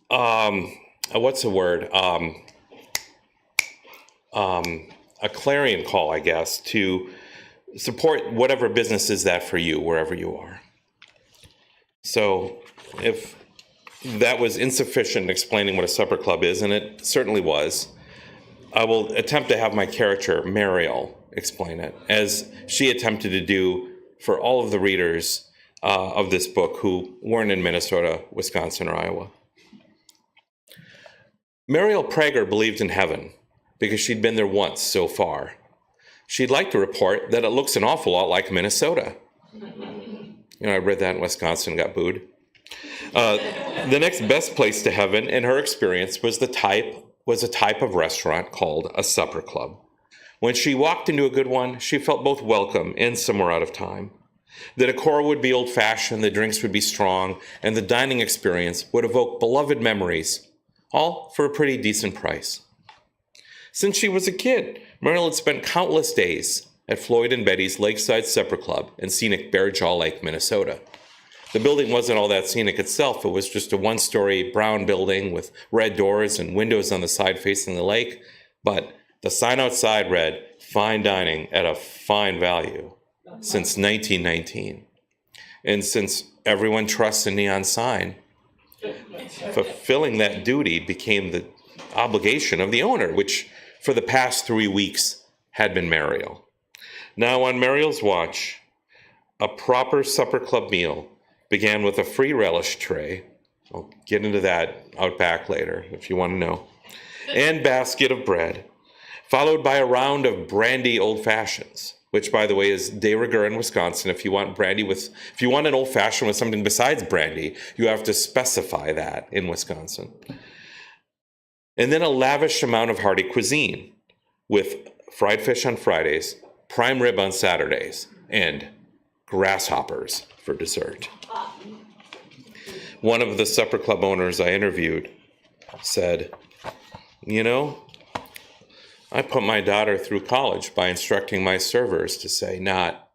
what's the word? A clarion call, I guess, to support whatever business is that for you, wherever you are. So if that was insufficient in explaining what a supper club is, and it certainly was, I will attempt to have my character, Mariel, explain it, as she attempted to do for all of the readers of this book who weren't in Minnesota, Wisconsin, or Iowa. Mariel Prager believed in heaven because she'd been there once so far. She'd like to report that it looks an awful lot like Minnesota. I read that in Wisconsin and got booed. The next best place to heaven, in her experience, was a type of restaurant called a supper club. When she walked into a good one, she felt both welcome and somewhere out of time. The decor would be old-fashioned, the drinks would be strong, and the dining experience would evoke beloved memories, all for a pretty decent price. Since she was a kid, Mariel had spent countless days at Floyd and Betty's Lakeside Supper Club in scenic Bear Jaw Lake, Minnesota. The building wasn't all that scenic itself. It was just a one-story brown building with red doors and windows on the side facing the lake. But The sign outside read, "Fine dining at a fine value," since 1919. And since everyone trusts a neon sign, fulfilling that duty became the obligation of the owner, which for the past 3 weeks had been Mariel. Now, on Mariel's watch, a proper supper club meal began with a free relish tray. I'll get into that out back later if you want to know. And basket of bread, followed by a round of brandy old fashions, which, by the way, is de rigueur in Wisconsin. If you want an old fashioned with something besides brandy, you have to specify that in Wisconsin. And then a lavish amount of hearty cuisine, with fried fish on Fridays, prime rib on Saturdays, and grasshoppers for dessert. One of the supper club owners I interviewed said, "You know, I put my daughter through college by instructing my servers to say not,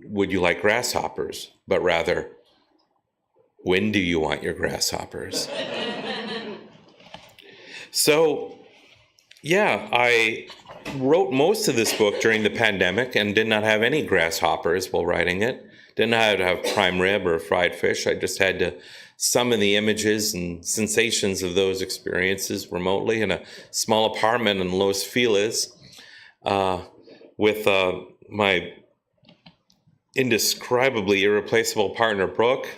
'Would you like grasshoppers?' but rather, 'When do you want your grasshoppers?'" So, yeah, I wrote most of this book during the pandemic and did not have any grasshoppers while writing it. Didn't have to have prime rib or fried fish. I just had to summon the images and sensations of those experiences remotely in a small apartment in Los Feliz with my indescribably irreplaceable partner, Brooke,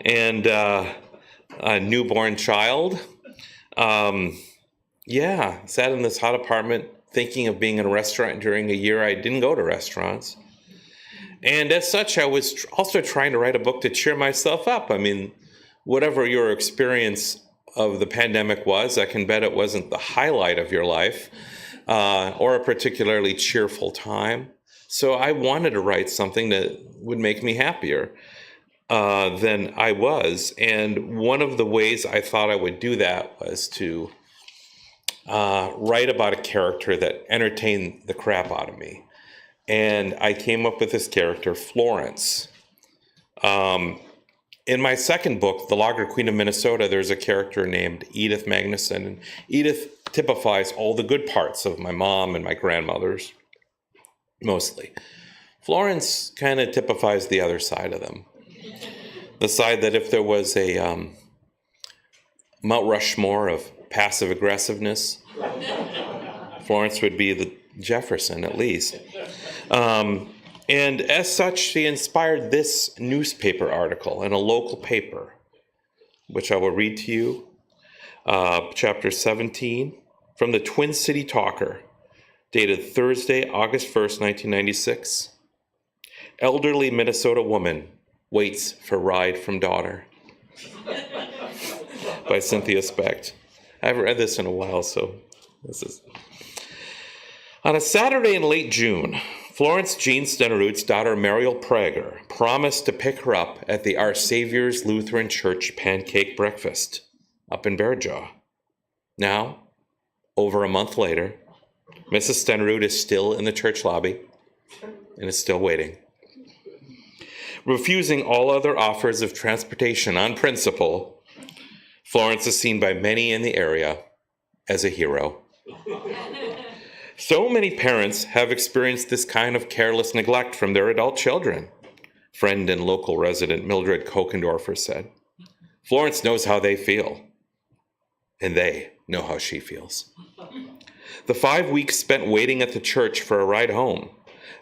and a newborn child. Sat in this hot apartment thinking of being in a restaurant during a year I didn't go to restaurants. And as such, I was also trying to write a book to cheer myself up. I mean, whatever your experience of the pandemic was, I can bet it wasn't the highlight of your life or a particularly cheerful time. So I wanted to write something that would make me happier than I was. And one of the ways I thought I would do that was to write about a character that entertained the crap out of me. And I came up with this character, Florence. In my second book, The Lager Queen of Minnesota, there's a character named Edith Magnuson. And Edith typifies all the good parts of my mom and my grandmothers, mostly. Florence kind of typifies the other side of them. The side that if there was a Mount Rushmore of passive aggressiveness, Florence would be the Jefferson, at least. And as such, she inspired this newspaper article in a local paper, which I will read to you, chapter 17, from the Twin City Talker, dated Thursday, August 1st, 1996. Elderly Minnesota woman waits for ride from daughter. By Cynthia Specht. I haven't read this in a while, so this is... On a Saturday in late June, Florence Jean Stenerud's daughter Mariel Prager promised to pick her up at the Our Savior's Lutheran Church pancake breakfast up in Bearjaw. Now, over a month later, Mrs. Stenerud is still in the church lobby and is still waiting. Refusing all other offers of transportation on principle, Florence is seen by many in the area as a hero. So many parents have experienced this kind of careless neglect from their adult children, friend and local resident Mildred Kokendorfer said. Florence knows how they feel, and they know how she feels. The 5 weeks spent waiting at the church for a ride home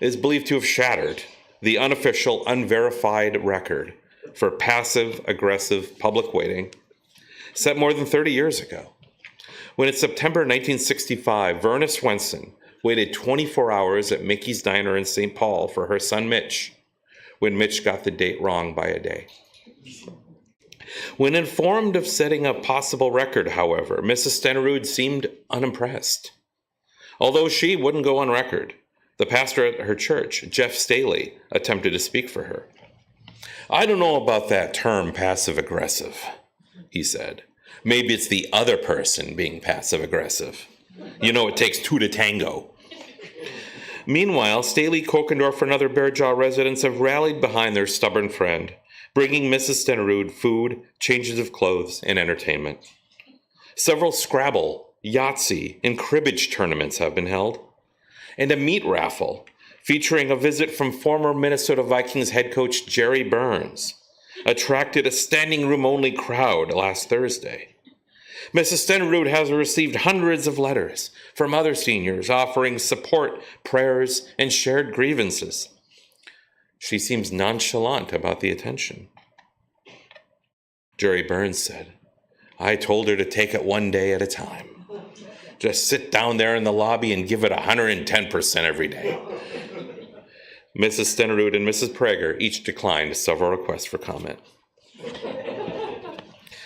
is believed to have shattered the unofficial, unverified record for passive-aggressive public waiting set more than 30 years ago, when in September 1965, Verna Swenson waited 24 hours at Mickey's Diner in St. Paul for her son Mitch, when Mitch got the date wrong by a day. When informed of setting a possible record, however, Mrs. Stenerud seemed unimpressed. Although she wouldn't go on record, the pastor at her church, Jeff Staley, attempted to speak for her. "I don't know about that term passive-aggressive," he said. "Maybe it's the other person being passive-aggressive. You know, it takes two to tango." Meanwhile, Staley, Kokendorfer, and other Bearjaw residents have rallied behind their stubborn friend, bringing Mrs. Stenerud food, changes of clothes, and entertainment. Several Scrabble Yahtzee, and cribbage tournaments have been held, and a meat raffle featuring a visit from former Minnesota Vikings head coach Jerry Burns attracted a standing room only crowd last Thursday. Mrs. Stenerud has received hundreds of letters from other seniors offering support, prayers, and shared grievances. She seems nonchalant about the attention. Jerry Burns said, "I told her to take it one day at a time. Just sit down there in the lobby and give it 110% every day." Mrs. Stenerud and Mrs. Prager each declined several requests for comment.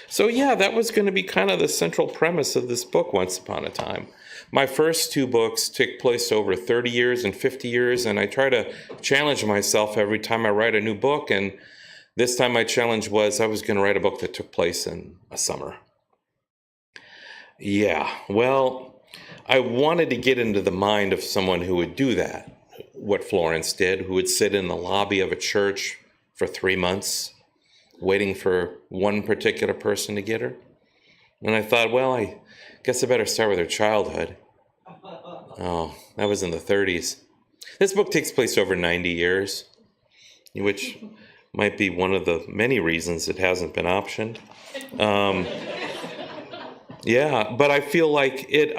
So yeah, that was going to be kind of the central premise of this book once upon a time. My first two books took place over 30 years and 50 years, and I try to challenge myself every time I write a new book, and this time my challenge was I was going to write a book that took place in a summer. Yeah, well, I wanted to get into the mind of someone who would do that, what Florence did, who would sit in the lobby of a church for 3 months, waiting for one particular person to get her. And I thought, well, I guess I better start with her childhood. Oh, that was in the 30s. This book takes place over 90 years, which might be one of the many reasons it hasn't been optioned. Yeah, but I feel like it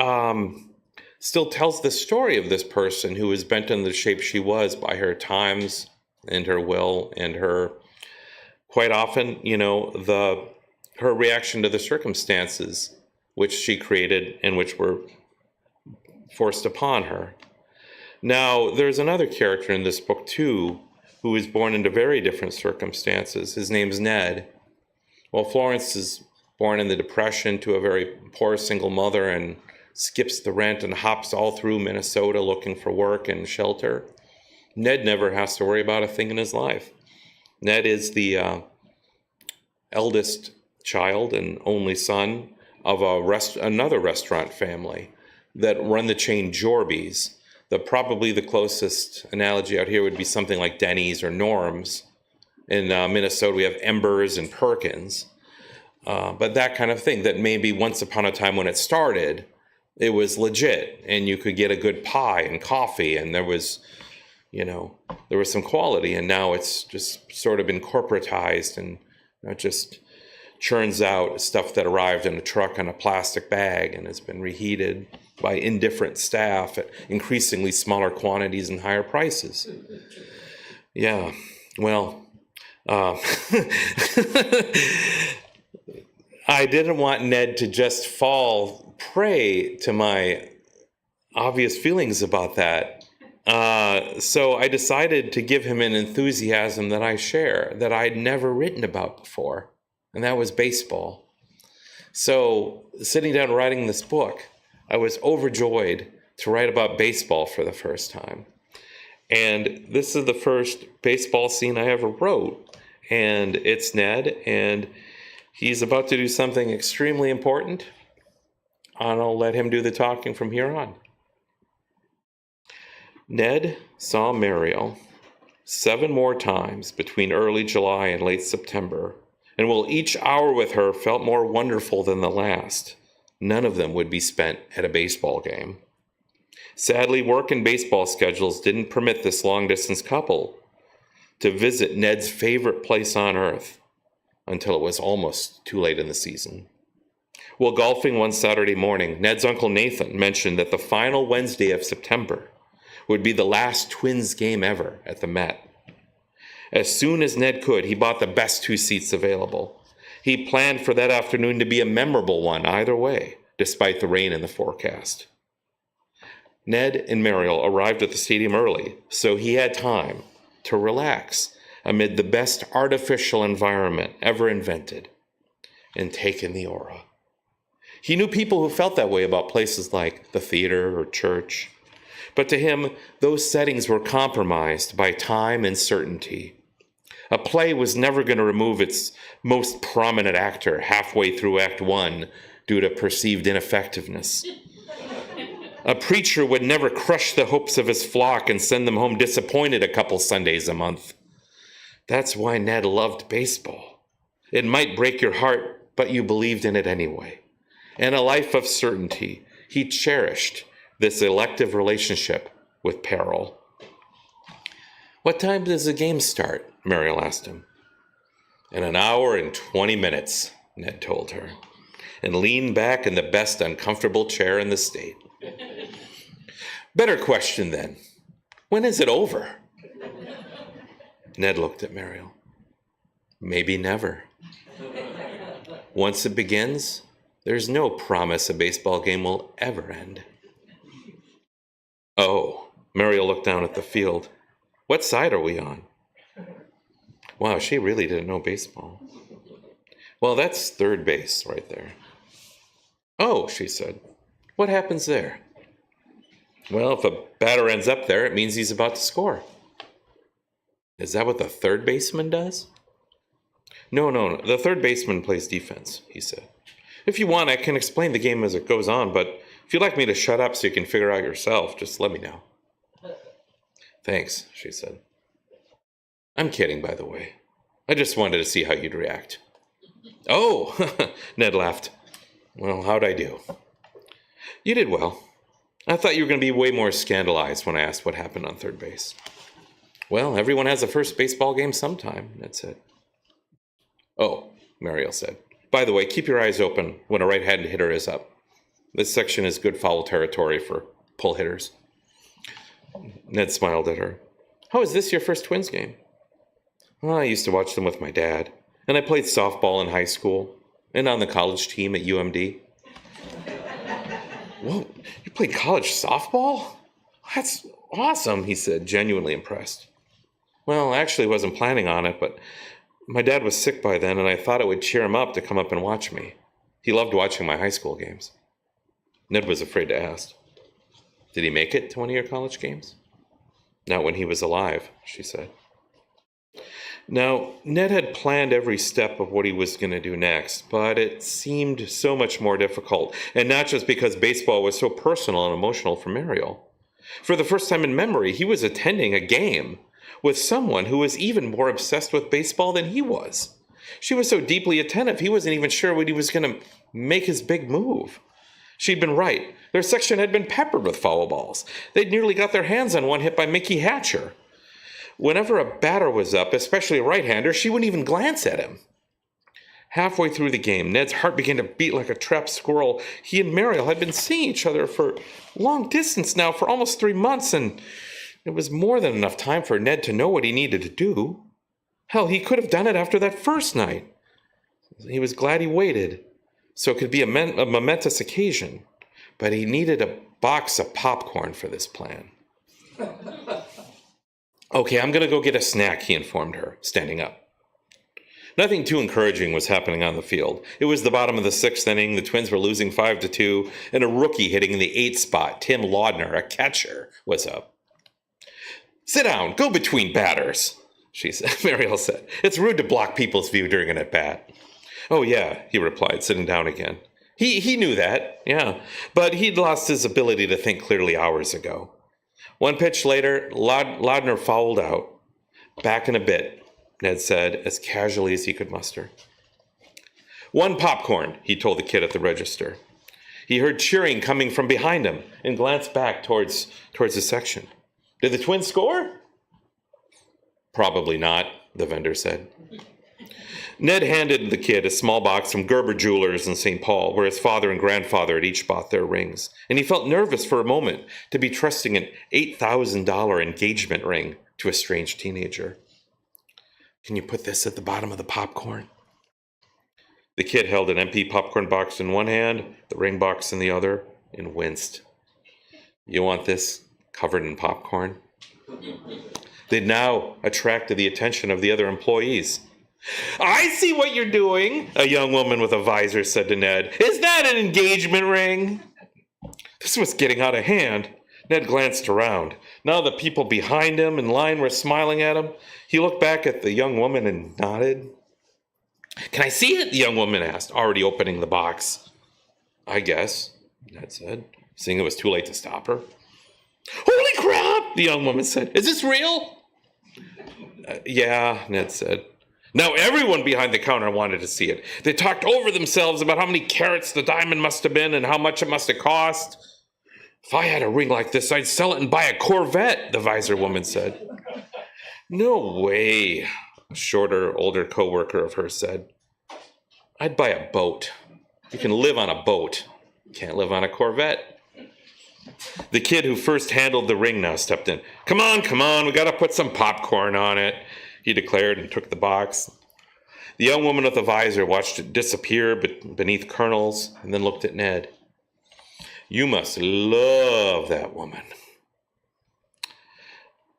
still tells the story of this person who was bent in the shape she was by her times and her will and her, quite often, her reaction to the circumstances which she created and which were forced upon her. Now, there's another character in this book, too, who was born into very different circumstances. His name's Ned. Well, Florence is born in the Depression to a very poor single mother and skips the rent and hops all through Minnesota looking for work and shelter. Ned never has to worry about a thing in his life. Ned is the eldest child and only son of another restaurant family that run the chain Jorby's. Probably the closest analogy out here would be something like Denny's or Norm's. In Minnesota, we have Embers and Perkins. But that kind of thing, that maybe once upon a time when it started, it was legit and you could get a good pie and coffee and there was some quality, and now it's just sort of been corporatized and it just churns out stuff that arrived in a truck in a plastic bag and has been reheated by indifferent staff at increasingly smaller quantities and higher prices. Yeah, well, I didn't want Ned to just fall prey to my obvious feelings about that. So I decided to give him an enthusiasm that I share, that I'd never written about before, and that was baseball. So sitting down writing this book, I was overjoyed to write about baseball for the first time. And this is the first baseball scene I ever wrote, and it's Ned, and he's about to do something extremely important, and I'll let him do the talking from here on. Ned saw Mariel 7 more times between early July and late September, and while each hour with her felt more wonderful than the last, none of them would be spent at a baseball game. Sadly, work and baseball schedules didn't permit this long-distance couple to visit Ned's favorite place on earth until it was almost too late in the season. While golfing one Saturday morning, Ned's Uncle Nathan mentioned that the final Wednesday of September would be the last Twins game ever at the Met. As soon as Ned could, he bought the best 2 seats available. He planned for that afternoon to be a memorable one either way, despite the rain in the forecast. Ned and Mariel arrived at the stadium early, so he had time to relax amid the best artificial environment ever invented and take in the aura. He knew people who felt that way about places like the theater or church, but to him, those settings were compromised by time and certainty. A play was never going to remove its most prominent actor halfway through Act 1 due to perceived ineffectiveness. A preacher would never crush the hopes of his flock and send them home disappointed a couple Sundays a month. That's why Ned loved baseball. It might break your heart, but you believed in it anyway. and a life of certainty, he cherished this elective relationship with peril. "What time does the game start?" Mariel asked him. "In an hour and 20 minutes, Ned told her, and leaned back in the best uncomfortable chair in the state. "Better question then. When is it over?" Ned looked at Mariel. "Maybe never. Once it begins, there's no promise a baseball game will ever end." "Oh," Mariel looked down at the field. "What side are we on?" Wow, she really didn't know baseball. "Well, that's third base right there." "Oh," she said. "What happens there?" "Well, if a batter ends up there, it means he's about to score." "Is that what the third baseman does?" No. The third baseman plays defense," he said. "If you want, I can explain the game as it goes on, but if you'd like me to shut up so you can figure out yourself, just let me know." "Thanks," she said. "I'm kidding, by the way. I just wanted to see how you'd react." "Oh," Ned laughed. "Well, how'd I do?" "You did well. I thought you were going to be way more scandalized when I asked what happened on third base." "Well, everyone has a first baseball game sometime," Ned said. "Oh," Mariel said. "By the way, keep your eyes open when a right-handed hitter is up. This section is good foul territory for pull hitters." Ned smiled at her. "How is this your first Twins game?" "Well, I used to watch them with my dad, and I played softball in high school and on the college team at UMD." "Whoa, you played college softball? That's awesome," he said, genuinely impressed. "Well, I actually wasn't planning on it, but my dad was sick by then, and I thought it would cheer him up to come up and watch me. He loved watching my high school games." Ned was afraid to ask. "Did he make it to one of your college games?" "Not when he was alive," she said. Now, Ned had planned every step of what he was going to do next, but it seemed so much more difficult, and not just because baseball was so personal and emotional for Mariel. For the first time in memory, he was attending a game with someone who was even more obsessed with baseball than he was. She was so deeply attentive, he wasn't even sure when he was going to make his big move. She'd been right. Their section had been peppered with foul balls. They'd nearly got their hands on one hit by Mickey Hatcher. Whenever a batter was up, especially a right-hander, she wouldn't even glance at him. Halfway through the game, Ned's heart began to beat like a trapped squirrel. He and Mariel had been seeing each other for long distance now for almost 3 months, and it was more than enough time for Ned to know what he needed to do. Hell, he could have done it after that first night. He was glad he waited, so it could be a momentous occasion, but he needed a box of popcorn for this plan. "Okay, I'm going to go get a snack," he informed her, standing up. Nothing too encouraging was happening on the field. It was the bottom of the 6th inning, the Twins were losing 5-2, and a rookie hitting in the 8th spot, Tim Laudner, a catcher, was up. "Sit down, go between batters," Mariel said. "It's rude to block people's view during an at-bat." "Oh, yeah," he replied, sitting down again. He knew that, yeah, but he'd lost his ability to think clearly hours ago. One pitch later, Laudner fouled out. "Back in a bit," Ned said, as casually as he could muster. "One popcorn," he told the kid at the register. He heard cheering coming from behind him and glanced back towards the section. "Did the Twins score?" "Probably not," the vendor said. Ned handed the kid a small box from Gerber Jewelers in St. Paul, where his father and grandfather had each bought their rings, and he felt nervous for a moment to be trusting an $8,000 engagement ring to a strange teenager. "Can you put this at the bottom of the popcorn?" The kid held an empty popcorn box in one hand, the ring box in the other, and winced. "You want this covered in popcorn?" They'd now attracted the attention of the other employees. "I see what you're doing," a young woman with a visor said to Ned. "Is that an engagement ring?" This was getting out of hand. Ned glanced around. Now the people behind him in line were smiling at him. He looked back at the young woman and nodded. "Can I see it?" the young woman asked, already opening the box. "I guess," Ned said, seeing it was too late to stop her. "Holy crap!" the young woman said. "Is this real?" Yeah, Ned said. Now everyone behind the counter wanted to see it. They talked over themselves about how many carats the diamond must have been and how much it must have cost. If I had a ring like this, I'd sell it and buy a Corvette, the visor woman said. No way, a shorter, older coworker of hers said. I'd buy a boat. You can live on a boat. You can't live on a Corvette. The kid who first handled the ring now stepped in. Come on, we gotta put some popcorn on it, he declared and took the box. The young woman with the visor watched it disappear beneath kernels and then looked at Ned. You must love that woman.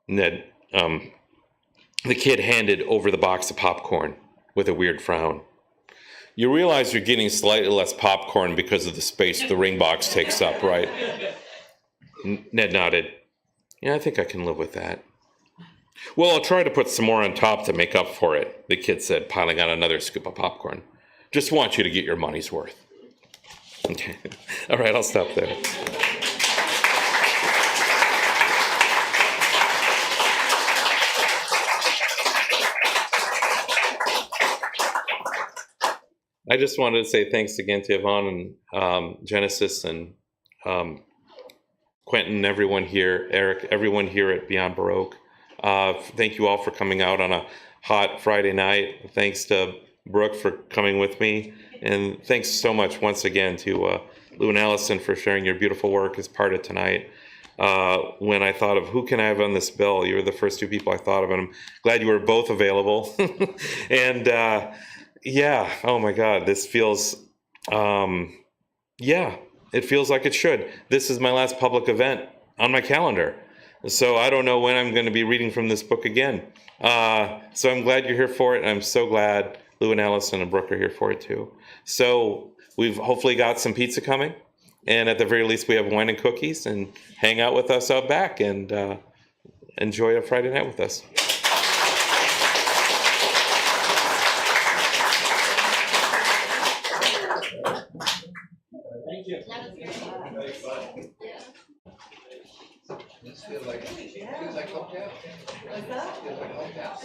Ned, the kid handed over the box of popcorn with a weird frown. You realize you're getting slightly less popcorn because of the space the ring box takes up, right? Ned nodded. Yeah, I think I can live with that. Well, I'll try to put some more on top to make up for it, the kid said, piling on another scoop of popcorn. Just want you to get your money's worth. Okay. All right, I'll stop there. I just wanted to say thanks again to Yvonne and Genesis and Quentin, everyone here, Eric, everyone here at Beyond Baroque. Thank you all for coming out on a hot Friday night. Thanks to Brooke for coming with me. And thanks so much once again to Lou and Alison for sharing your beautiful work as part of tonight. When I thought of who can I have on this bill, you were the first two people I thought of, and I'm glad you were both available. And yeah, oh my God, this feels, yeah, it feels like it should. This is my last public event on my calendar. So I don't know when I'm going to be reading from this book again. So I'm glad you're here for it. And I'm so glad Lou and Alison and Brooke are here for it too. So we've hopefully got some pizza coming. And at the very least, we have wine and cookies, and hang out with us out back and enjoy a Friday night with us. Thank you. This feels like hotel. Feels like hotel.